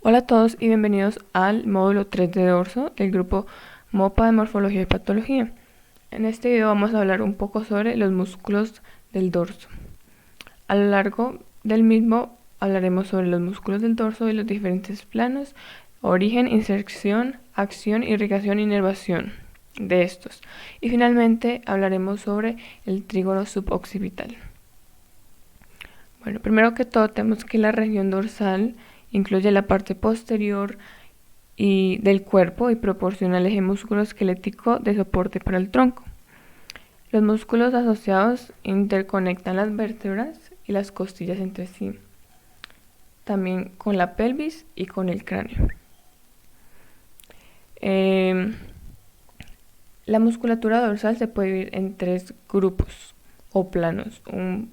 Hola a todos y bienvenidos al módulo 3 de dorso del grupo MOPA de Morfología y Patología. En este video vamos a hablar un poco sobre los músculos del dorso. A lo largo del mismo hablaremos sobre los músculos del dorso y los diferentes planos, origen, inserción, acción, irrigación y inervación de estos. Y finalmente hablaremos sobre el trígono suboccipital. Bueno, primero que todo tenemos que la región dorsal incluye la parte posterior y del cuerpo y proporciona el eje musculoesquelético de soporte para el tronco. Los músculos asociados interconectan las vértebras y las costillas entre sí, también con la pelvis y con el cráneo. La musculatura dorsal se puede dividir en tres grupos o planos: un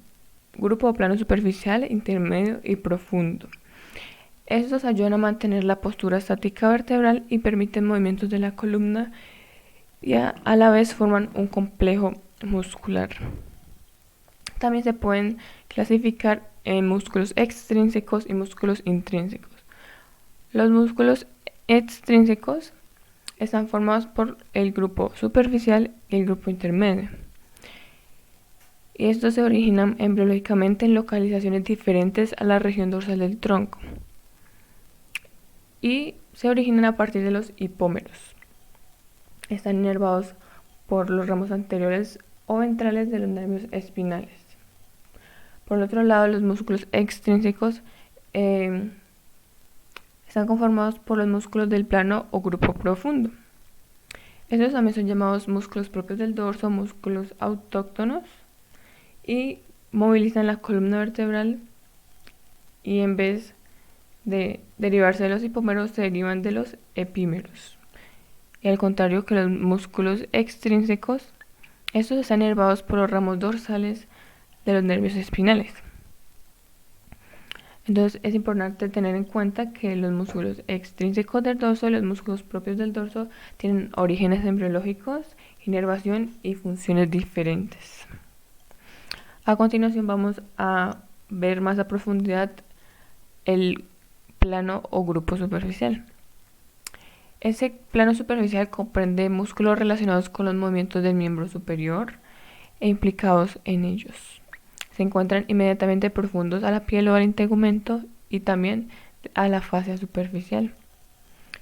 grupo o plano superficial, intermedio y profundo. Estos ayudan a mantener la postura estática vertebral y permiten movimientos de la columna y a la vez forman un complejo muscular. También se pueden clasificar en músculos extrínsecos y músculos intrínsecos. Los músculos extrínsecos están formados por el grupo superficial y el grupo intermedio. Y estos se originan embriológicamente en localizaciones diferentes a la región dorsal del tronco. Y se originan a partir de los hipómeros. Están inervados por los ramos anteriores o ventrales de los nervios espinales. Por el otro lado, los músculos extrínsecos están conformados por los músculos del plano o grupo profundo. Estos también son llamados músculos propios del dorso, músculos autóctonos, y movilizan la columna vertebral, y en vez de derivarse de los hipómeros se derivan de los epímeros. Y al contrario que los músculos extrínsecos, estos están inervados por los ramos dorsales de los nervios espinales. Entonces es importante tener en cuenta que los músculos extrínsecos del dorso y los músculos propios del dorso tienen orígenes embriológicos, inervación y funciones diferentes. A continuación vamos a ver más a profundidad el plano o grupo superficial. Ese plano superficial comprende músculos relacionados con los movimientos del miembro superior e implicados en ellos. Se encuentran inmediatamente profundos a la piel o al integumento y también a la fascia superficial.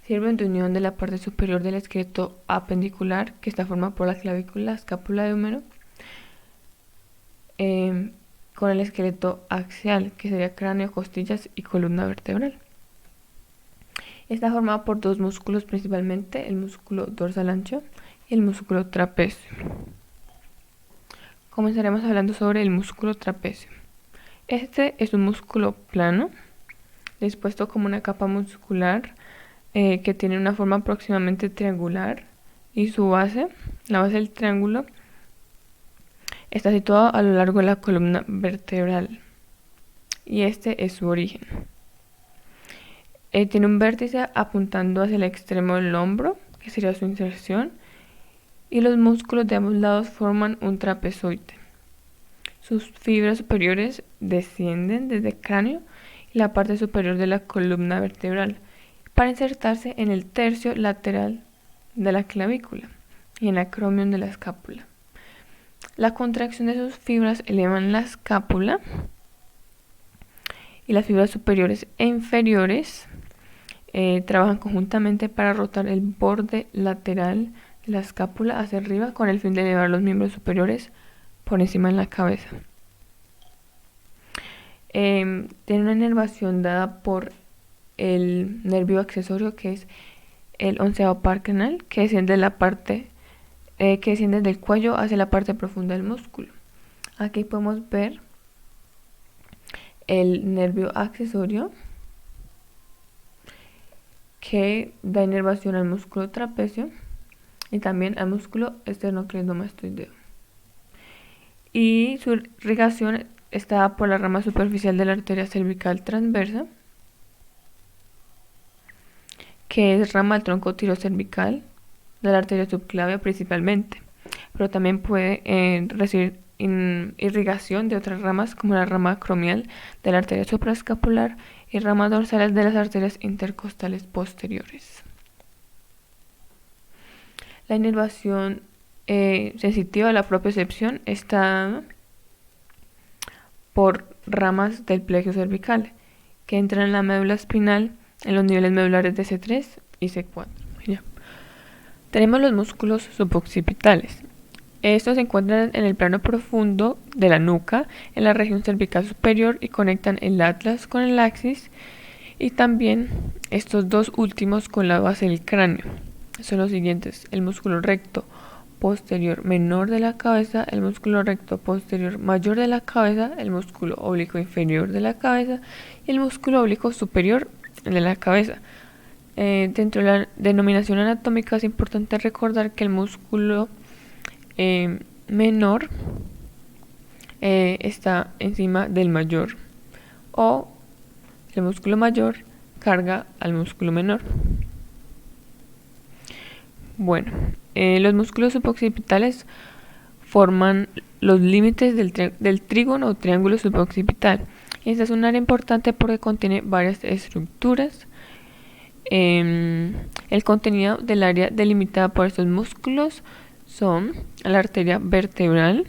Sirven de unión de la parte superior del esqueleto apendicular, que está formado por la clavícula, escápula de húmero, con el esqueleto axial, que sería cráneo, costillas y columna vertebral. Está formado por dos músculos principalmente, el músculo dorsal ancho y el músculo trapecio. Comenzaremos hablando sobre el músculo trapecio. Este es un músculo plano, dispuesto como una capa muscular que tiene una forma aproximadamente triangular, y su base, la base del triángulo, está situado a lo largo de la columna vertebral, y este es su origen. Tiene un vértice apuntando hacia el extremo del hombro, que sería su inserción, y los músculos de ambos lados forman un trapezoide. Sus fibras superiores descienden desde el cráneo y la parte superior de la columna vertebral para insertarse en el tercio lateral de la clavícula y en el acromion de la escápula. La contracción de sus fibras elevan la escápula, y las fibras superiores e inferiores trabajan conjuntamente para rotar el borde lateral de la escápula hacia arriba con el fin de elevar los miembros superiores por encima de la cabeza. Tiene una inervación dada por el nervio accesorio, que es el 11º par canal, que desciende del cuello hacia la parte profunda del músculo. Aquí podemos ver el nervio accesorio, que da inervación al músculo trapecio y también al músculo esternocleidomastoideo. Y su irrigación está por la rama superficial de la arteria cervical transversa, que es rama del tronco tirocervical de la arteria subclavia principalmente, pero también puede recibir irrigación de otras ramas como la rama acromial de la arteria supraescapular y ramas dorsales de las arterias intercostales posteriores. La inervación sensitiva a la propiocepción está dada por ramas del plexo cervical que entran en la médula espinal en los niveles medulares de C3 y C4. Ya. Tenemos los músculos suboccipitales. Estos se encuentran en el plano profundo de la nuca, en la región cervical superior y conectan el atlas con el axis y también estos dos últimos con la base del cráneo. Son los siguientes: el músculo recto posterior menor de la cabeza, el músculo recto posterior mayor de la cabeza, el músculo oblicuo inferior de la cabeza y el músculo oblicuo superior de la cabeza. Dentro de la denominación anatómica es importante recordar que el músculo menor está encima del mayor, o el músculo mayor carga al músculo menor. Bueno, los músculos suboccipitales forman los límites del trígono o triángulo suboccipital. Esta es un área importante porque contiene varias estructuras. El contenido del área delimitada por estos músculos son la arteria vertebral,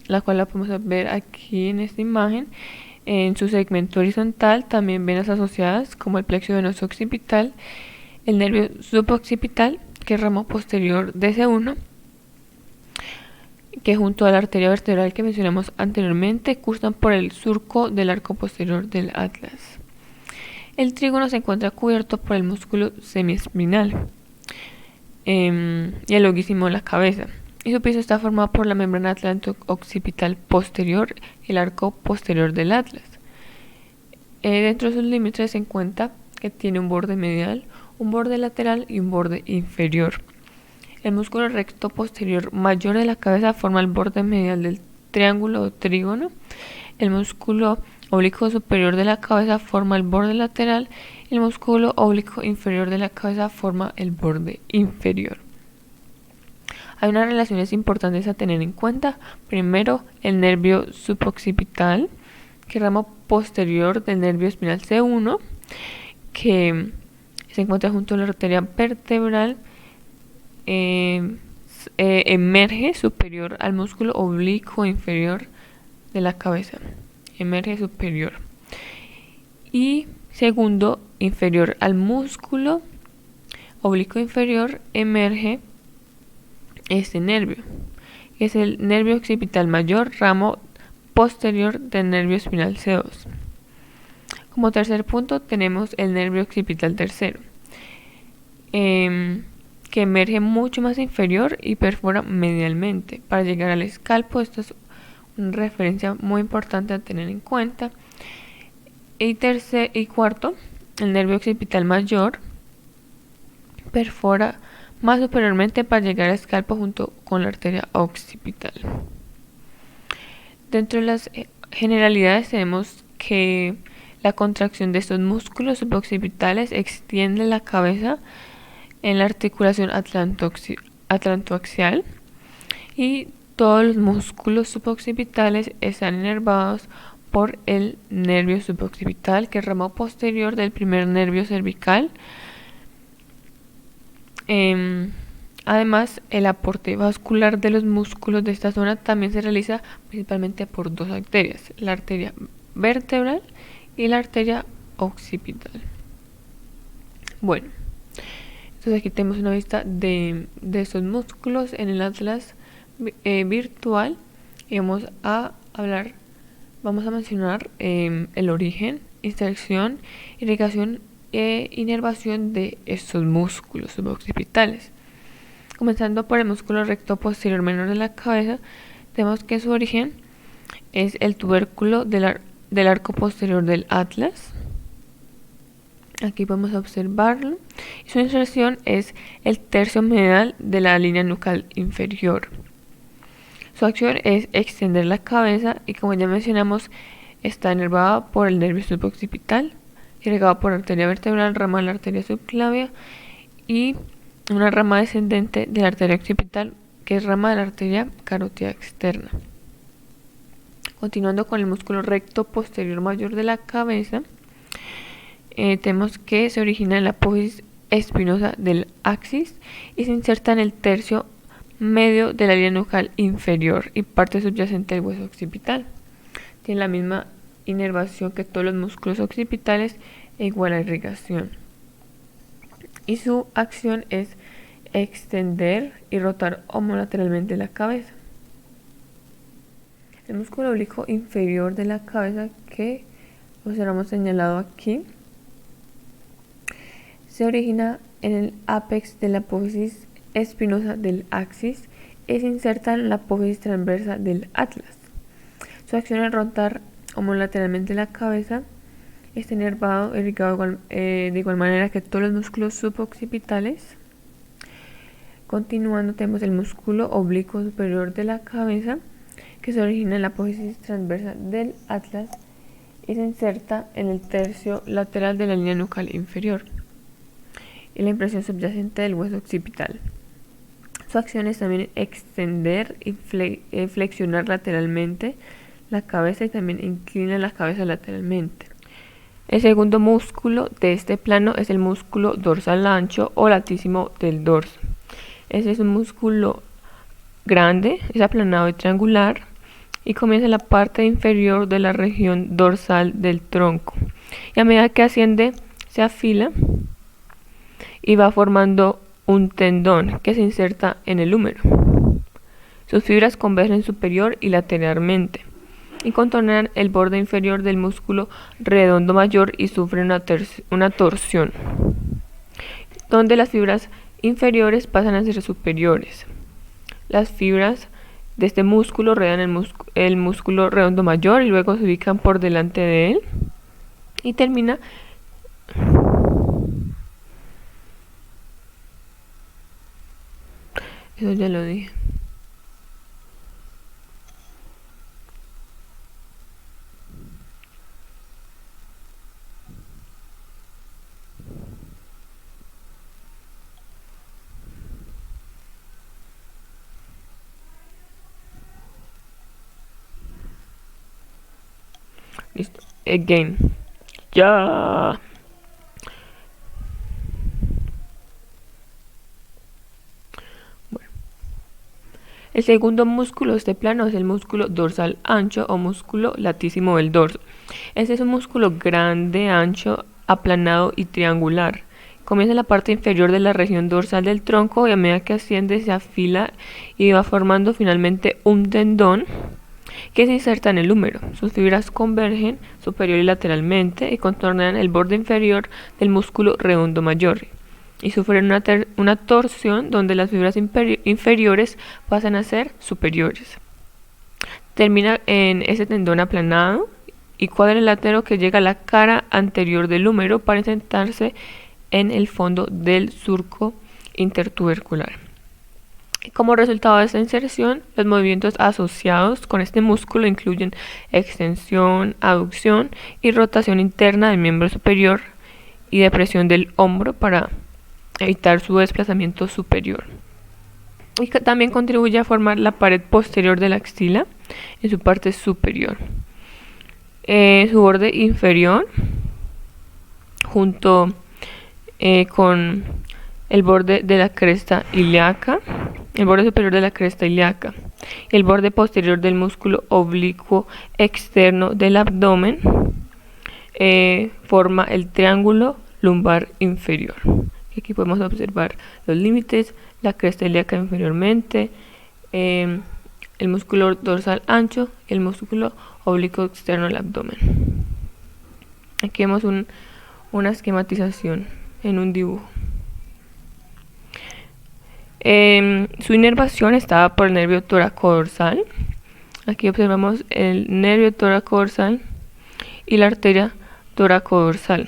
la cual la podemos ver aquí en esta imagen. En su segmento horizontal también venas asociadas como el plexo venoso occipital, el nervio suboccipital, que es ramo posterior de C1, que junto a la arteria vertebral que mencionamos anteriormente cursan por el surco del arco posterior del atlas. El trígono se encuentra cubierto por el músculo semiespinal y el longísimo de la cabeza, y su piso está formado por la membrana atlántico-occipital posterior y el arco posterior del atlas. Dentro de sus límites se encuentra que tiene un borde medial, un borde lateral y un borde inferior. El músculo recto posterior mayor de la cabeza forma el borde medial del triángulo o trígono. El músculo oblicuo superior de la cabeza forma el borde lateral y el músculo oblicuo inferior de la cabeza forma el borde inferior. Hay unas relaciones importantes a tener en cuenta. Primero, el nervio suboccipital, que es ramo posterior del nervio espinal C1, que se encuentra junto a la arteria vertebral, emerge superior al músculo oblicuo inferior de la cabeza, emerge superior. Y segundo, inferior al músculo oblicuo inferior, emerge este nervio, que es el nervio occipital mayor, ramo posterior del nervio espinal C2. Como tercer punto tenemos el nervio occipital tercero, que emerge mucho más inferior y perfora medialmente para llegar al escalpo. Esto es una referencia muy importante a tener en cuenta. Y cuarto, el nervio occipital mayor perfora más superiormente para llegar al escalpo junto con la arteria occipital. Dentro de las generalidades tenemos que la contracción de estos músculos suboccipitales extiende la cabeza en la articulación atlantoaxial y todos los músculos suboccipitales están inervados por el nervio suboccipital, que es ramo posterior del primer nervio cervical. Además, el aporte vascular de los músculos de esta zona también se realiza principalmente por dos arterias, la arteria vertebral y la arteria occipital. Bueno, entonces aquí tenemos una vista de estos músculos en el atlas virtual y vamos a mencionar el origen, inserción, irrigación e inervación de estos músculos suboccipitales. Comenzando por el músculo recto posterior menor de la cabeza, tenemos que su origen es el tubérculo del arco posterior del atlas. Aquí vamos a observarlo. Y su inserción es el tercio medial de la línea nucal inferior. Su acción es extender la cabeza y, como ya mencionamos, está inervada por el nervio suboccipital, irrigado por la arteria vertebral, rama de la arteria subclavia y una rama descendente de la arteria occipital que es rama de la arteria carótida externa. Continuando con el músculo recto posterior mayor de la cabeza, tenemos que se origina en la apófisis espinosa del axis y se inserta en el tercio medio de la línea nucal inferior y parte subyacente del hueso occipital. Tiene la misma inervación que todos los músculos occipitales e igual a irrigación. Y su acción es extender y rotar homolateralmente la cabeza. El músculo oblicuo inferior de la cabeza, que observamos señalado aquí, se origina en el ápex de la apófisis espinosa del axis y se inserta en la apófisis transversa del atlas. Su acción es rotar homolateralmente la cabeza. Está inervado y irrigado de igual manera que todos los músculos suboccipitales. Continuando, tenemos el músculo oblicuo superior de la cabeza, que se origina en la apófisis transversa del atlas y se inserta en el tercio lateral de la línea nucal inferior y la impresión subyacente del hueso occipital. Su acción es también extender y flexionar lateralmente la cabeza y también inclina la cabeza lateralmente. El segundo músculo de este plano es el músculo dorsal ancho o latísimo del dorso. Ese es un músculo grande, es aplanado y triangular y comienza en la parte inferior de la región dorsal del tronco. Y a medida que asciende, se afila y va formando un tendón que se inserta en el húmero. Sus fibras convergen superior y lateralmente y contornan el borde inferior del músculo redondo mayor y sufren una torsión, donde las fibras inferiores pasan a ser superiores. Las fibras de este músculo rodean el músculo redondo mayor y luego se ubican por delante de él y termina eso ya lo dije. Listo. Again. Ya. Bueno. El segundo músculo de este plano es el músculo dorsal ancho o músculo latísimo del dorso. Este es un músculo grande, ancho, aplanado y triangular. Comienza en la parte inferior de la región dorsal del tronco y a medida que asciende se afila y va formando finalmente un tendón que se inserta en el húmero. Sus fibras convergen superior y lateralmente y contornan el borde inferior del músculo redondo mayor y sufren una torsión donde las fibras inferiores pasan a ser superiores. Termina en ese tendón aplanado y cuadrilátero que llega a la cara anterior del húmero para insertarse en el fondo del surco intertubercular. Como resultado de esta inserción, los movimientos asociados con este músculo incluyen extensión, aducción y rotación interna del miembro superior y depresión del hombro para evitar su desplazamiento superior. Y también contribuye a formar la pared posterior de la axila en su parte superior. Su borde inferior, junto con el borde de la cresta ilíaca, el borde superior de la cresta ilíaca y el borde posterior del músculo oblicuo externo del abdomen, forma el triángulo lumbar inferior. Aquí podemos observar los límites, la cresta ilíaca inferiormente, el músculo dorsal ancho y el músculo oblicuo externo del abdomen. Aquí vemos una esquematización en un dibujo. Su inervación está por el nervio tóraco-dorsal. Aquí observamos el nervio tóraco-dorsal y la arteria tóraco-dorsal.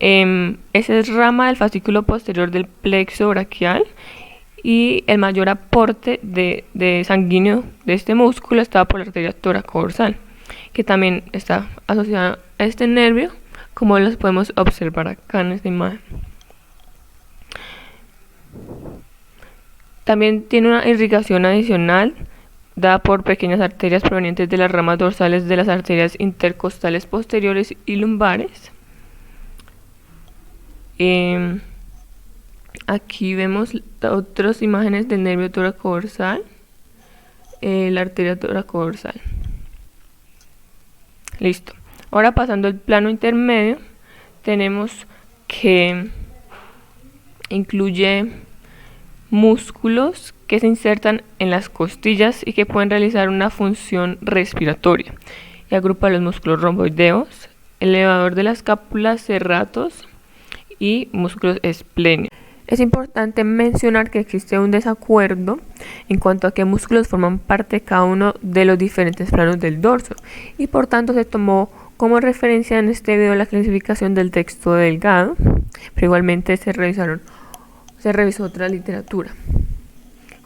Esa es rama del fascículo posterior del plexo braquial y el mayor aporte de sanguíneo de este músculo está por la arteria tóraco-dorsal, que también está asociada a este nervio, como los podemos observar acá en esta imagen. También tiene una irrigación adicional dada por pequeñas arterias provenientes de las ramas dorsales de las arterias intercostales posteriores y lumbares. Aquí vemos otras imágenes del nervio tóraco-dorsal, la arteria tóraco-dorsal. Listo. Ahora pasando al plano intermedio, tenemos que incluye músculos que se insertan en las costillas y que pueden realizar una función respiratoria. Y agrupa los músculos romboideos, elevador de la escápula, serratos y músculos esplénicos. Es importante mencionar que existe un desacuerdo en cuanto a qué músculos forman parte de cada uno de los diferentes planos del dorso, y por tanto se tomó como referencia en este video la clasificación del texto delgado, pero igualmente se revisó otra literatura.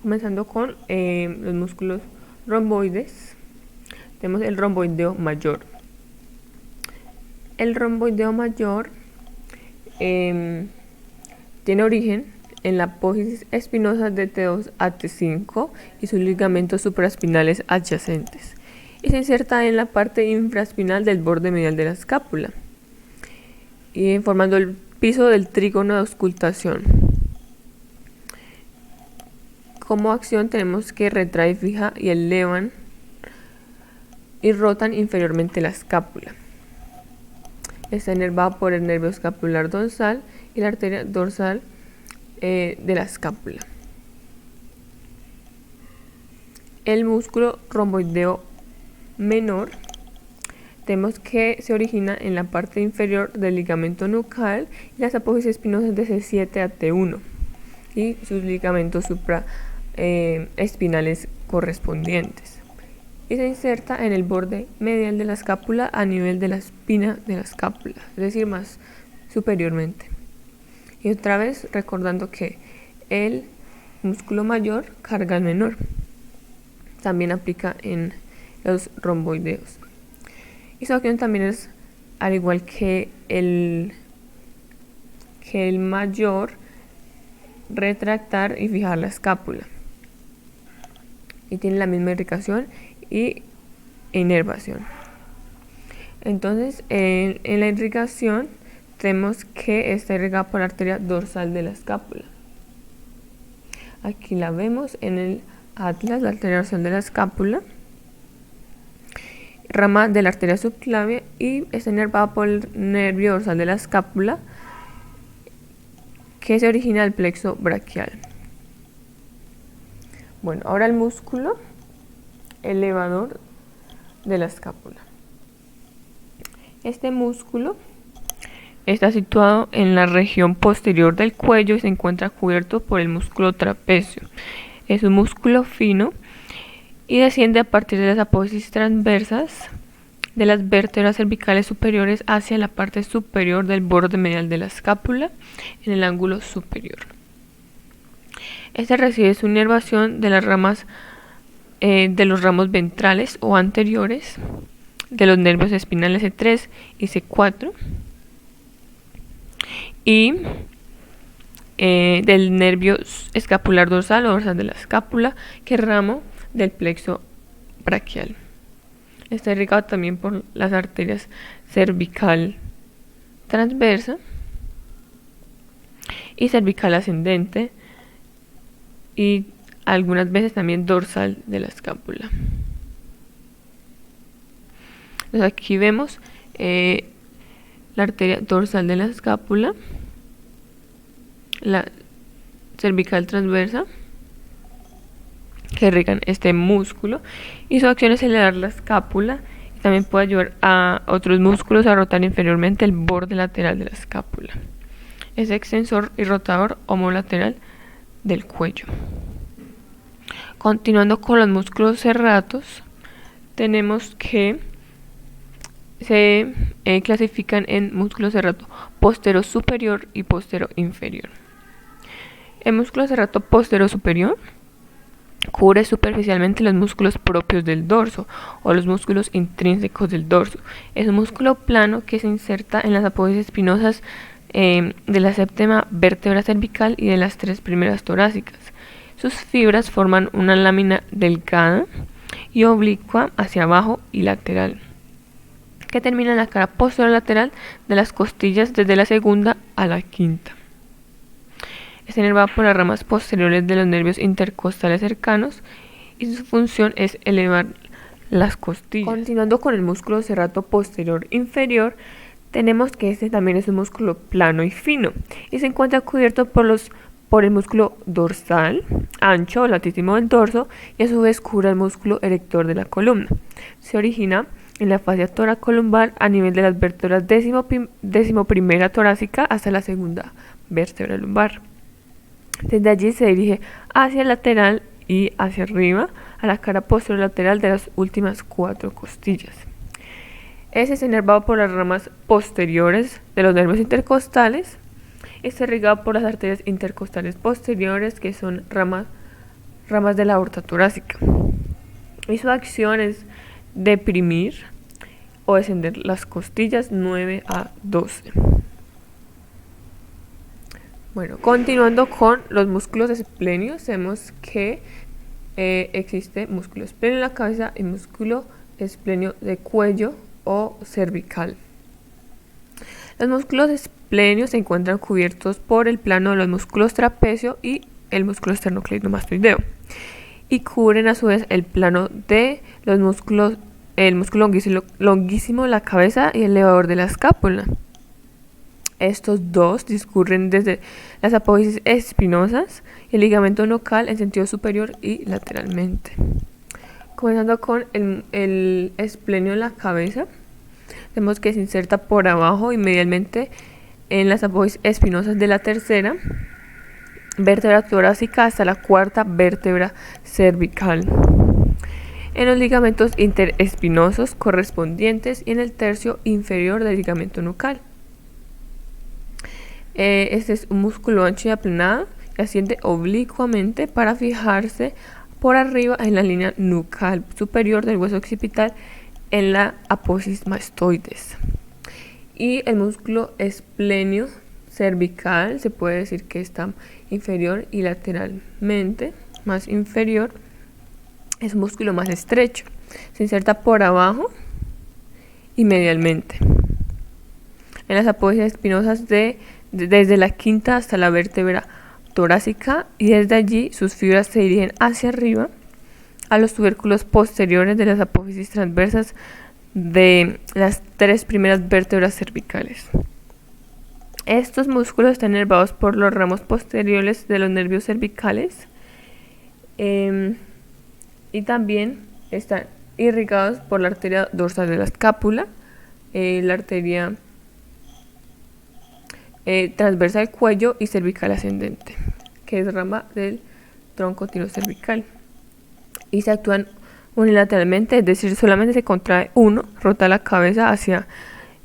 Comenzando con los músculos romboides, tenemos el romboideo mayor. El romboideo mayor tiene origen en la apófisis espinosa de T2 a T5 y sus ligamentos supraespinales adyacentes, y se inserta en la parte infraespinal del borde medial de la escápula, y formando el piso del trígono de auscultación. Como acción tenemos que retrae, fija y elevan y rotan inferiormente la escápula. Está inervado por el nervio escapular dorsal y la arteria dorsal de la escápula. El músculo romboideo menor tenemos que se origina en la parte inferior del ligamento nucal y las apófisis espinosas de C7 a T1 y sus ligamentos supraespinales correspondientes, y se inserta en el borde medial de la escápula a nivel de la espina de la escápula, es decir, más superiormente. Y otra vez recordando que el músculo mayor carga al menor. También aplica en los romboideos. Y su acción también es, al igual que el mayor, retractar y fijar la escápula. Y tiene la misma irrigación y inervación. Entonces, en la irrigación tenemos que está irrigada por la arteria dorsal de la escápula. Aquí la vemos en el atlas, la arteria dorsal de la escápula, rama de la arteria subclavia, y está inervada por el nervio dorsal de la escápula, que se origina del plexo braquial. Bueno, ahora el músculo elevador de la escápula. Este músculo está situado en la región posterior del cuello y se encuentra cubierto por el músculo trapecio. Es un músculo fino y desciende a partir de las apófisis transversas de las vértebras cervicales superiores hacia la parte superior del borde medial de la escápula en el ángulo superior. Este recibe su inervación de las ramas de los ramos ventrales o anteriores de los nervios espinales C3 y C4 y del nervio escapular dorsal o dorsal de la escápula, que es ramo del plexo braquial. Está irrigado también por las arterias cervical transversa y cervical ascendente, y algunas veces también dorsal de la escápula. Entonces aquí vemos la arteria dorsal de la escápula, la cervical transversa, que irrigan este músculo, y su acción es elevar la escápula, y también puede ayudar a otros músculos a rotar inferiormente el borde lateral de la escápula. Es extensor y rotador homolateral del cuello. Continuando con los músculos serratos, tenemos que se clasifican en músculo serrato postero superior y postero inferior. El músculo serrato postero superior cubre superficialmente los músculos propios del dorso o los músculos intrínsecos del dorso. Es un músculo plano que se inserta en las apófisis espinosas de la séptima vértebra cervical y de las tres primeras torácicas. Sus fibras forman una lámina delgada y oblicua hacia abajo y lateral, que termina en la cara posterior lateral de las costillas desde la segunda a la quinta. Está inervada por las ramas posteriores de los nervios intercostales cercanos y su función es elevar las costillas. Continuando con el músculo serrato posterior inferior, tenemos que este también es un músculo plano y fino y se encuentra cubierto por el músculo dorsal, ancho o latísimo del dorso, y a su vez cubre el músculo erector de la columna. Se origina en la fascia toracolumbar a nivel de las vértebras decimoprimera torácica hasta la segunda vértebra lumbar. Desde allí se dirige hacia el lateral y hacia arriba a la cara posterior lateral de las últimas 4 costillas. Ese es inervado por las ramas posteriores de los nervios intercostales. Está irrigado por las arterias intercostales posteriores, que son ramas de la aorta torácica. Y su acción es deprimir o descender las costillas 9 a 12. Bueno, continuando con los músculos esplenios, vemos que existe músculo esplenio en la cabeza y músculo esplenio de cuello o cervical. Los músculos esplenios se encuentran cubiertos por el plano de los músculos trapecio y el músculo esternocleidomastoideo, y cubren a su vez el plano de los músculos, el músculo longuísimo de la cabeza y el elevador de la escápula. Estos dos discurren desde las apófisis espinosas y el ligamento nucal en sentido superior y lateralmente. Comenzando con el esplenio en la cabeza, vemos que se inserta por abajo y medialmente en las apófisis espinosas de la tercera vértebra torácica hasta la cuarta vértebra cervical, en los ligamentos interespinosos correspondientes y en el tercio inferior del ligamento nucal. Este es un músculo ancho y aplanado que asciende oblicuamente para fijarse por arriba en la línea nucal superior del hueso occipital en la apófisis mastoides. Y el músculo esplenio cervical se puede decir que está inferior y lateralmente más inferior. Es un músculo más estrecho, se inserta por abajo y medialmente en las apófisis espinosas desde la quinta hasta la vértebra torácica, y desde allí sus fibras se dirigen hacia arriba a los tubérculos posteriores de las apófisis transversas de las 3 primeras vértebras cervicales. Estos músculos están inervados por los ramos posteriores de los nervios cervicales y también están irrigados por la arteria dorsal de la escápula, la arteria transversa del cuello y cervical ascendente, que es rama del tronco tirocervical, y se actúan unilateralmente, es decir, solamente se contrae uno, rota la cabeza hacia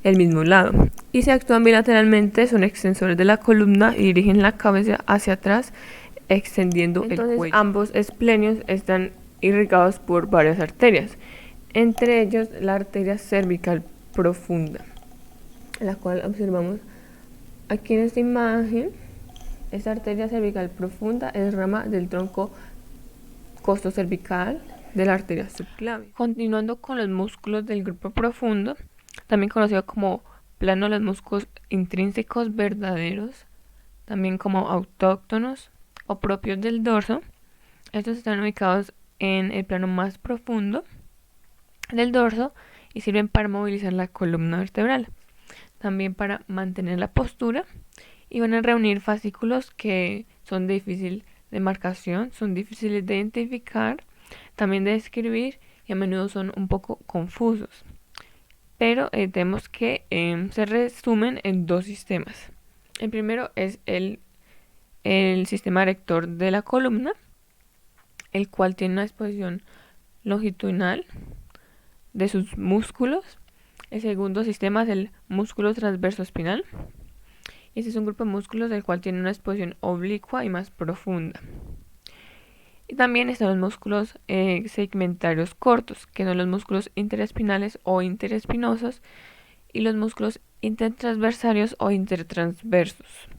el mismo lado, y se actúan bilateralmente, son extensores de la columna y dirigen la cabeza hacia atrás, extendiendo el cuello. Ambos esplenios están irrigados por varias arterias, entre ellos la arteria cervical profunda, la cual observamos aquí en esta imagen. Esta arteria cervical profunda es rama del tronco costocervical de la arteria subclavia. Continuando con los músculos del grupo profundo, también conocido como plano de los músculos intrínsecos verdaderos, también como autóctonos o propios del dorso. Estos están ubicados en el plano más profundo del dorso y sirven para movilizar la columna vertebral, también para mantener la postura, y van a reunir fascículos que son de difícil demarcación, son difíciles de identificar, también de describir, y a menudo son un poco confusos. Pero tenemos que se resumen en 2 sistemas. El primero es el sistema erector de la columna, el cual tiene una disposición longitudinal de sus músculos. El segundo sistema es el músculo transverso espinal. Este es un grupo de músculos del cual tiene una disposición oblicua y más profunda. Y también están los músculos segmentarios cortos, que son los músculos interespinales o interespinosos, y los músculos intertransversarios o intertransversos.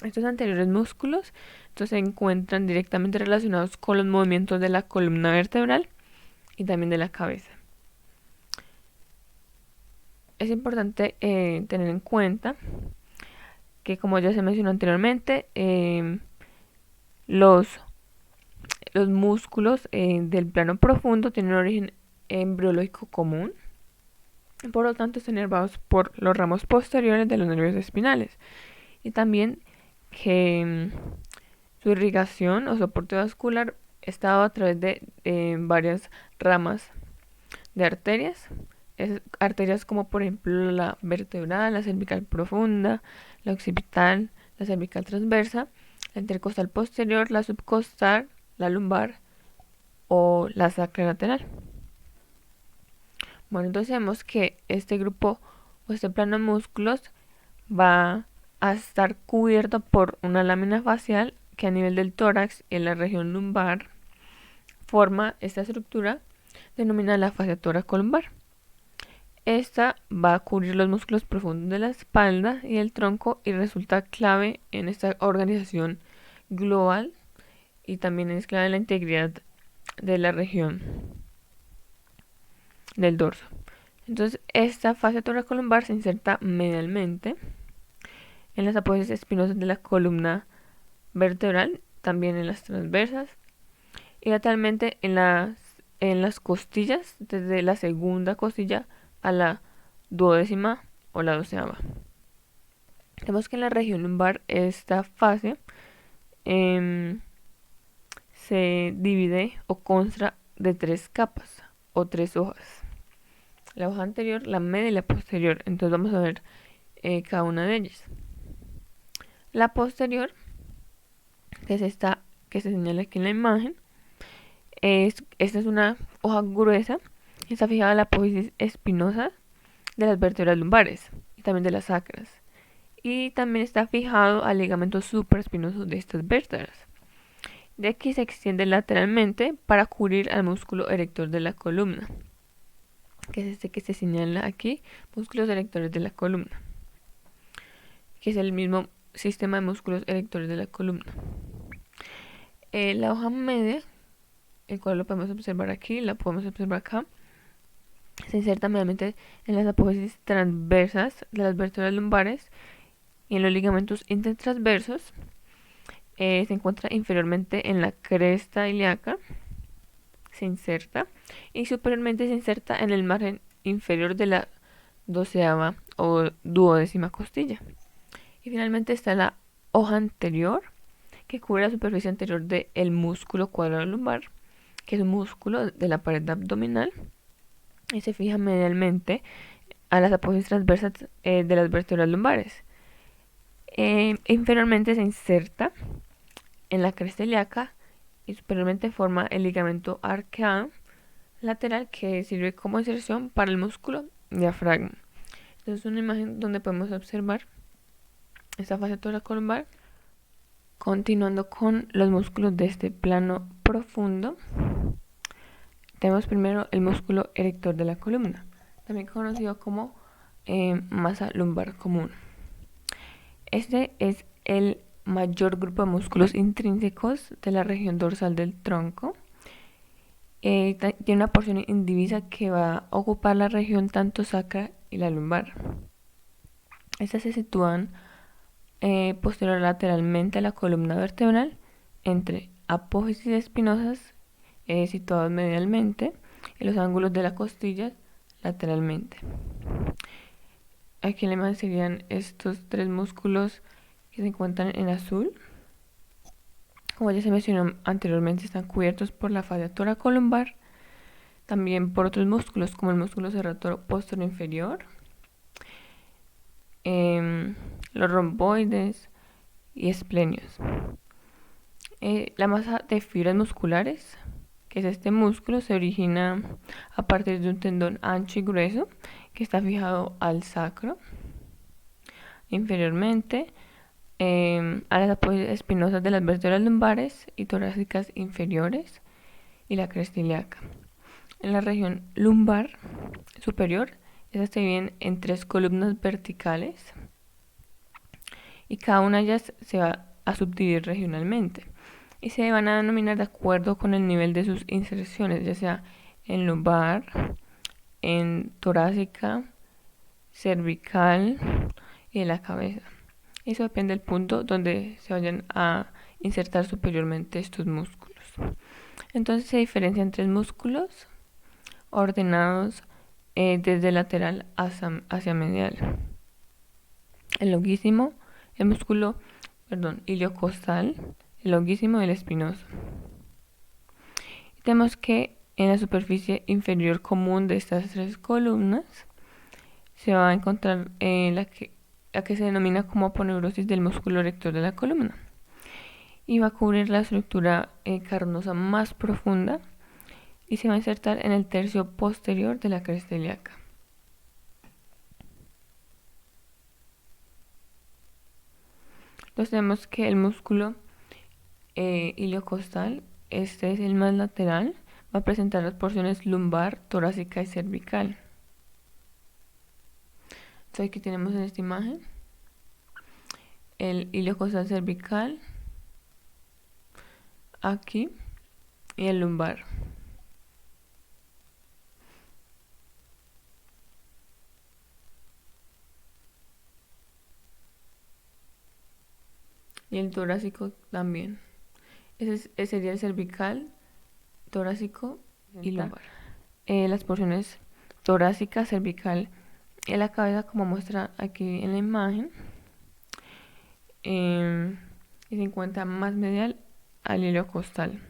Estos anteriores músculos entonces, se encuentran directamente relacionados con los movimientos de la columna vertebral y también de la cabeza. Es importante tener en cuenta que, como ya se mencionó anteriormente, los músculos del plano profundo tienen un origen embriológico común. Por lo tanto, están inervados por los ramos posteriores de los nervios espinales. Y también que su irrigación o soporte vascular está dado a través de varias ramas de arterias. Arterias como por ejemplo la vertebral, la cervical profunda, la occipital, la cervical transversa, la intercostal posterior, la subcostal, la lumbar o la sacra lateral. Bueno, entonces vemos que este grupo o este plano de músculos va a estar cubierto por una lámina facial que a nivel del tórax en la región lumbar forma esta estructura denominada la fascia toracolumbar. Esta va a cubrir los músculos profundos de la espalda y el tronco y resulta clave en esta organización global y también es clave en la integridad de la región del dorso. Entonces, esta fascia toracolumbar se inserta medialmente en las apófisis espinosas de la columna vertebral, también en las transversas y lateralmente en las costillas, desde la segunda costilla a la 12ª o la 12ª. Vemos que en la región lumbar esta fascia se divide o consta de 3 capas o 3 hojas. La hoja anterior, la media y la posterior. Entonces vamos a ver cada una de ellas. La posterior, que es esta que se señala aquí en la imagen, esta es una hoja gruesa y está fijada a la apófisis espinosa de las vértebras lumbares y también de las sacras. Y también está fijado al ligamento supraespinoso de estas vértebras. De aquí se extiende lateralmente para cubrir al músculo erector de la columna, que es este que se señala aquí, músculos erectores de la columna, que es el mismo sistema de músculos erectores de la columna. La hoja media, el cual lo podemos observar aquí, la podemos observar acá, se inserta medialmente en las apófisis transversas de las vértebras lumbares y en los ligamentos intertransversos. Se encuentra inferiormente en la cresta ilíaca, se inserta, y superiormente se inserta en el margen inferior de la 12ª o 12ª costilla. Y finalmente está la hoja anterior, que cubre la superficie anterior del músculo cuadrado lumbar, que es un músculo de la pared abdominal, y se fija medialmente a las apófisis transversas de las vértebras lumbares. Inferiormente se inserta en la cresta ilíaca y superiormente forma el ligamento arqueado lateral que sirve como inserción para el músculo diafragma. Entonces es una imagen donde podemos observar esta fascia toracolumbar. Continuando con los músculos de este plano profundo, tenemos primero el músculo erector de la columna, también conocido como masa lumbar común. Este es el mayor grupo de músculos intrínsecos de la región dorsal del tronco. Tiene una porción indivisa que va a ocupar la región tanto sacra y la lumbar. Estas se sitúan posterior lateralmente a la columna vertebral entre apófisis espinosas situados medialmente y los ángulos de la costilla lateralmente. Aquí en la imagen serían estos 3 músculos que se encuentran en azul. Como ya se mencionó anteriormente, están cubiertos por la fascia toracolumbar, también por otros músculos como el músculo serrator posterior inferior, los romboides y esplenios. La masa de fibras musculares, que es este músculo, se origina a partir de un tendón ancho y grueso que está fijado al sacro. Inferiormente, a las apófisis espinosas de las vértebras lumbares y torácicas inferiores y la cresta ilíaca. En la región lumbar superior, estas se dividen en 3 columnas verticales y cada una de ellas se va a subdividir regionalmente y se van a denominar de acuerdo con el nivel de sus inserciones, ya sea en lumbar, en torácica, cervical y en la cabeza. Eso depende del punto donde se vayan a insertar superiormente estos músculos. Entonces se diferencian tres músculos ordenados desde lateral hacia medial. El longuísimo, el músculo, iliocostal, el longuísimo y el espinoso. Y tenemos que en la superficie inferior común de estas tres columnas se va a encontrar la que se denomina como aponeurosis del músculo erector de la columna y va a cubrir la estructura carnosa más profunda y se va a insertar en el tercio posterior de la cresta ilíaca. Entonces tenemos que el músculo iliocostal, este es el más lateral, va a presentar las porciones lumbar, torácica y cervical. Entonces aquí tenemos en esta imagen el iliocostal cervical, aquí, y el lumbar. Y el torácico también. Ese sería el cervical, torácico y lumbar. Las porciones torácica, cervical y la cabeza, como muestra aquí en la imagen, y se encuentra más medial al iliocostal.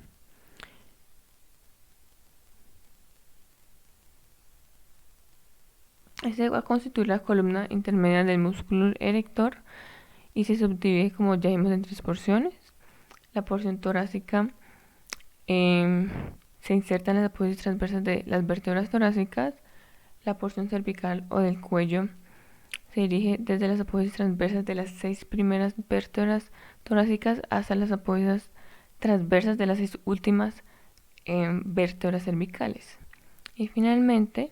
Este va a constituir la columna intermedia del músculo erector y se subdivide, como ya vimos, en tres porciones. La porción torácica se inserta en las apófisis transversas de las vértebras torácicas. La porción cervical o del cuello se dirige desde las apófisis transversas de las 6 primeras vértebras torácicas hasta las apófisis transversas de las 6 últimas vértebras cervicales. Y finalmente,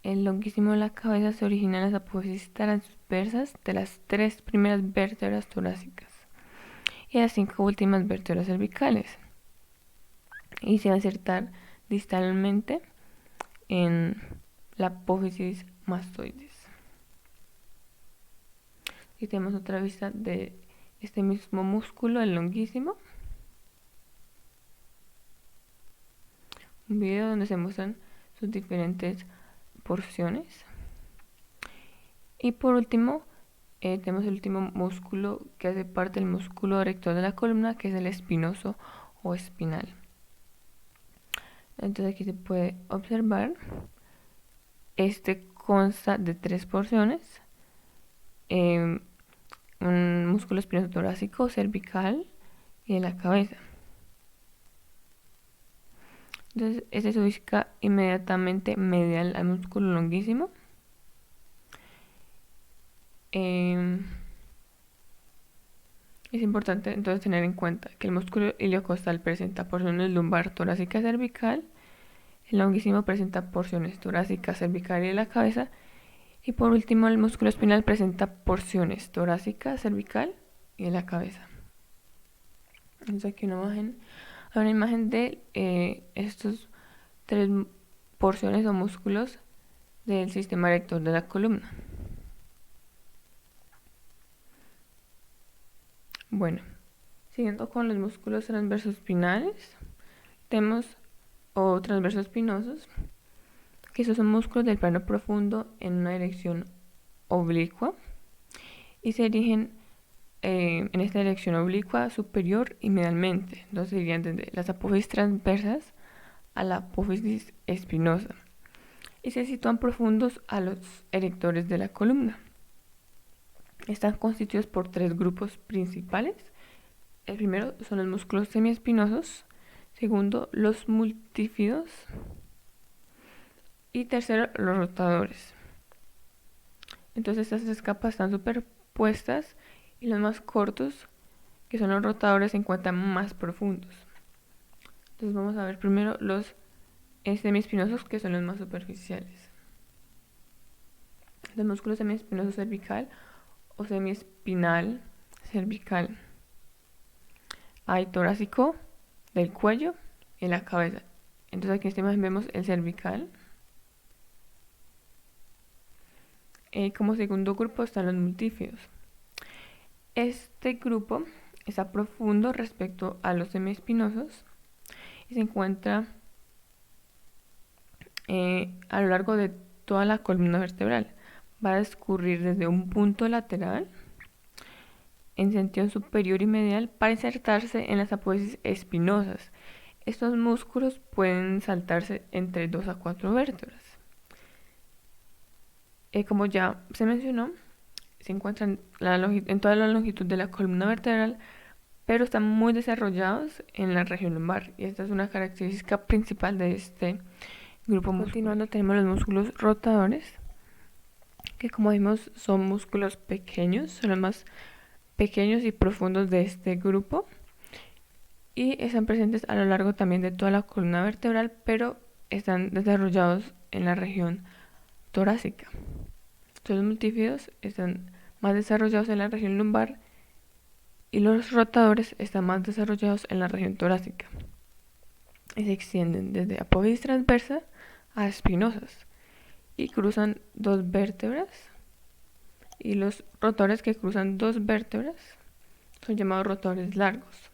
el longuísimo de la cabeza se origina en las apófisis transversas de las 3 primeras vértebras torácicas y las 5 últimas vértebras cervicales. Y se va a insertar distalmente en la apófisis mastoides. Y tenemos otra vista de este mismo músculo, el longuísimo. Un video donde se muestran sus diferentes porciones. Y por último, tenemos el último músculo que hace parte del músculo erector de la columna, que es el espinoso o espinal. Entonces aquí se puede observar, este consta de 3 porciones, un músculo espinoso torácico, cervical y de la cabeza. Entonces este se ubica inmediatamente medial al músculo longuísimo. Es importante entonces tener en cuenta que el músculo iliocostal presenta porciones lumbar, torácica, cervical. El longuísimo presenta porciones torácica, cervical y de la cabeza. Y por último, el músculo espinal presenta porciones torácica, cervical y de la cabeza. Entonces aquí hay una imagen de estos 3 porciones o músculos del sistema erector de la columna. Bueno, siguiendo con los músculos transversos espinales, tenemos transversos espinosos, que esos son músculos del plano profundo en una dirección oblicua y se dirigen en esta dirección oblicua superior y medialmente. Entonces irían desde las apófisis transversas a la apófisis espinosa y se sitúan profundos a los erectores de la columna. Están constituidos por 3 grupos principales. El primero son los músculos semiespinosos, segundo los multífidos y tercero los rotadores. Entonces estas 3 capas están superpuestas y los más cortos, que son los rotadores, se encuentran más profundos. Entonces vamos a ver primero los semiespinosos, que son los más superficiales. El músculo semiespinoso cervical o semiespinal cervical. Hay torácico del cuello y la cabeza. Entonces aquí en esta imagen vemos el cervical. Como segundo grupo están los multífidos. Este grupo está profundo respecto a los semiespinosos y se encuentra a lo largo de toda la columna vertebral. Va a discurrir desde un punto lateral en sentido superior y medial para insertarse en las apófisis espinosas. Estos músculos pueden saltarse entre 2 a 4 vértebras. Como ya se mencionó, se encuentran en toda la longitud de la columna vertebral, pero están muy desarrollados en la región lumbar, y esta es una característica principal de este grupo muscular. Continuando, tenemos los músculos rotadores, que como vimos son músculos pequeños, son los más pequeños y profundos de este grupo, y están presentes a lo largo también de toda la columna vertebral, pero están desarrollados en la región torácica. Los multífidos están más desarrollados en la región lumbar y los rotadores están más desarrollados en la región torácica y se extienden desde apófisis transversa a espinosas y cruzan 2 vértebras, y los rotadores que cruzan 2 vértebras son llamados rotadores largos,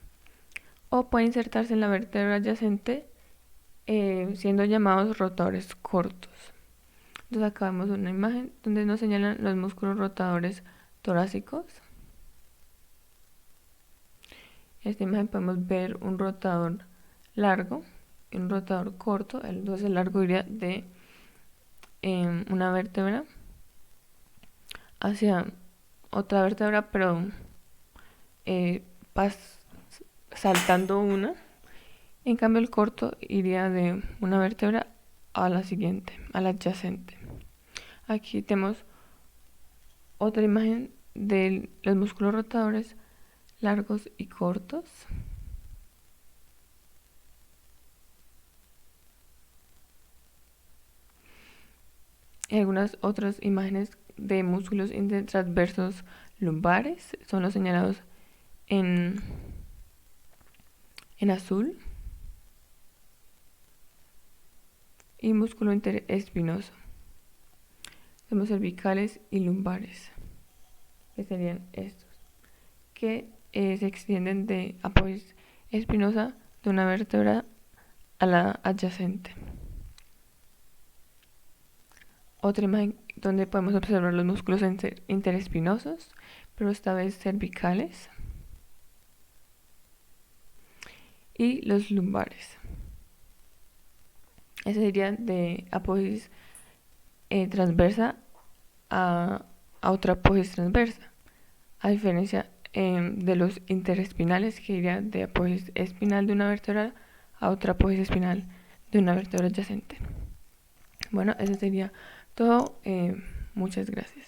o pueden insertarse en la vértebra adyacente siendo llamados rotadores cortos. Entonces acá vemos una imagen donde nos señalan los músculos rotadores torácicos. En esta imagen podemos ver un rotador largo y un rotador corto. Entonces el largo iría de una vértebra hacia otra vértebra, pero saltando una. En cambio el corto iría de una vértebra a la siguiente, a la adyacente. Aquí tenemos otra imagen de los músculos rotadores largos y cortos. Y algunas otras imágenes de músculos intertransversos lumbares son los señalados en azul, y músculo interespinoso. Tenemos cervicales y lumbares, que serían estos, que se extienden de apófisis espinosa de una vértebra a la adyacente. Otra imagen donde podemos observar los músculos interespinosos, pero esta vez cervicales, y los lumbares. Ese sería de apófisis transversa a otra apófisis transversa, a diferencia de los interespinales, que iría de apófisis espinal de una vértebra a otra apófisis espinal de una vértebra adyacente. Bueno, eso sería todo. Muchas gracias.